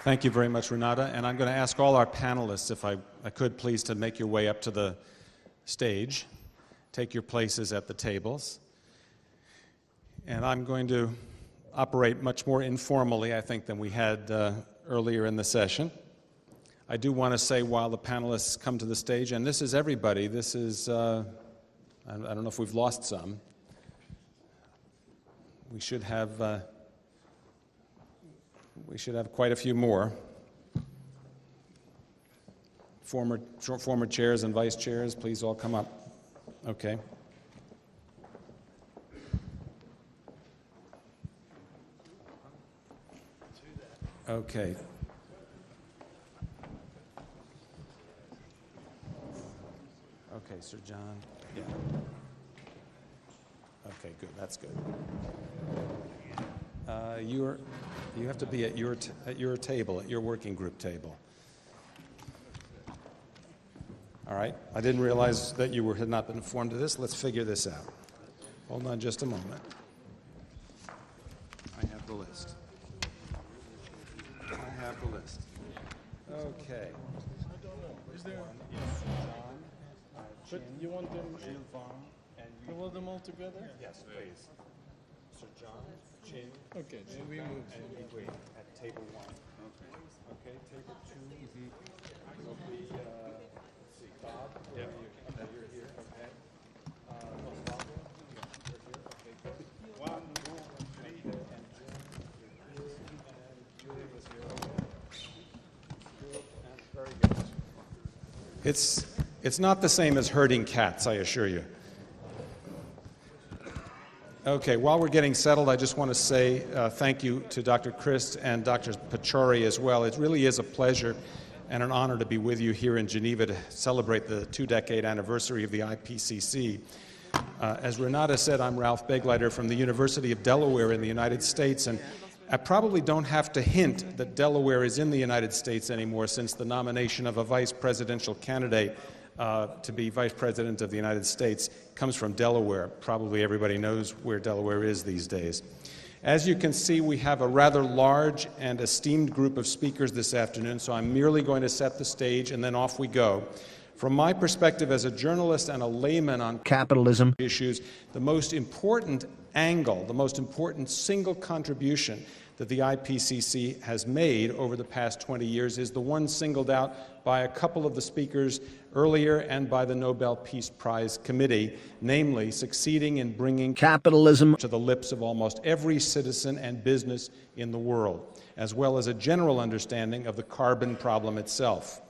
Thank you very much, Renata. And I'm going to ask all our panelists, if I could please, to make your way up to the stage. Take your places at the tables. And I'm going to operate much more informally, I think, than we had earlier in the session. I do want to say, while the panelists come to the stage, and this is everybody, this is, I don't know if we've lost some. We should have quite a few more. Former chairs and vice chairs, please all come up. Okay. Okay. Okay, Sir John. Yeah. Okay, good. That's good. You have to be at your table, at your working group table. All right. I didn't realize that you had not been informed of this. Let's figure this out. Hold on just a moment. I have the list. Okay. I don't know. Is there? But you want them? You want them all together? Yes, please. Sir John, Chin. Okay, then we move. And wait at table 1. Okay, table 2 will be, let's see, Bob. Yep. Okay, you're here. Okay. Barbara, you're here. Okay, good. 1, 2, 3, and Jim, you're here, and Julie was here. Okay. Good, and very good. It's not the same as herding cats, I assure you. Okay, while we're getting settled, I just want to say thank you to Dr. Christ and Dr. Pachori as well. It really is a pleasure and an honor to be with you here in Geneva to celebrate the 2-decade anniversary of the IPCC. As Renata said, I'm Ralph Begleiter from the University of Delaware in the United States, and I probably don't have to hint that Delaware is in the United States anymore since the nomination of a vice presidential candidate to be Vice President of the United States comes from Delaware. Probably everybody knows where Delaware is these days. As you can see, we have a rather large and esteemed group of speakers this afternoon, so I'm merely going to set the stage and then off we go. From my perspective as a journalist and a layman on capitalism issues, the most important angle, the most important single contribution that the IPCC has made over the past 20 years is the one singled out by a couple of the speakers earlier and by the Nobel Peace Prize Committee, namely succeeding in bringing capitalism to the lips of almost every citizen and business in the world, as well as a general understanding of the carbon problem itself.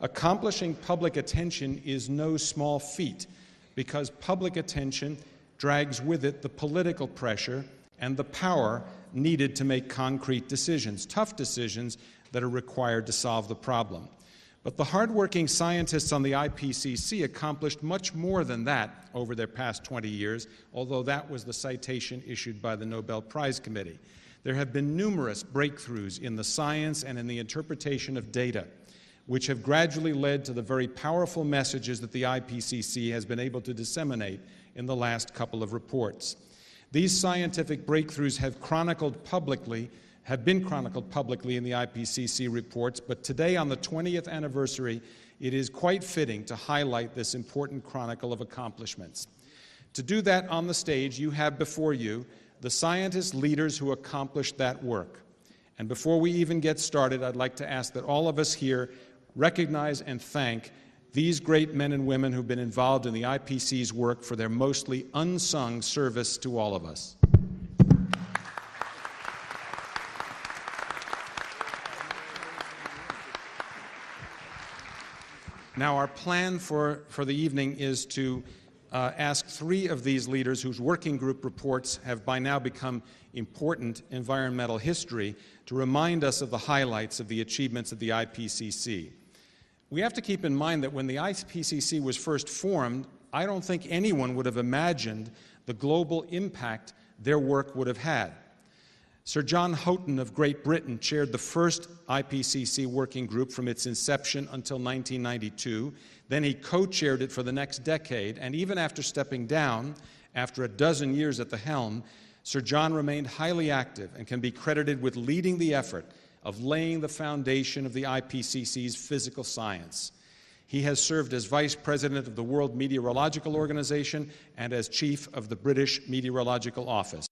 Accomplishing public attention is no small feat, because public attention drags with it the political pressure and the power needed to make concrete decisions, tough decisions that are required to solve the problem. But the hardworking scientists on the IPCC accomplished much more than that over their past 20 years, although that was the citation issued by the Nobel Prize Committee. There have been numerous breakthroughs in the science and in the interpretation of data, which have gradually led to the very powerful messages that the IPCC has been able to disseminate in the last couple of reports. These scientific breakthroughs have been chronicled publicly in the IPCC reports, but today, on the 20th anniversary, it is quite fitting to highlight this important chronicle of accomplishments. To do that on the stage, you have before you the scientist leaders who accomplished that work. And before we even get started, I'd like to ask that all of us here recognize and thank these great men and women who've been involved in the IPCC's work for their mostly unsung service to all of us. Now, our plan for the evening is to ask 3 of these leaders whose working group reports have by now become important environmental history to remind us of the highlights of the achievements of the IPCC. We have to keep in mind that when the IPCC was first formed, I don't think anyone would have imagined the global impact their work would have had. Sir John Houghton of Great Britain chaired the first IPCC working group from its inception until 1992. Then he co-chaired it for the next decade, and even after stepping down, after a dozen years at the helm, Sir John remained highly active and can be credited with leading the effort of laying the foundation of the IPCC's physical science. He has served as Vice President of the World Meteorological Organization and as Chief of the British Meteorological Office.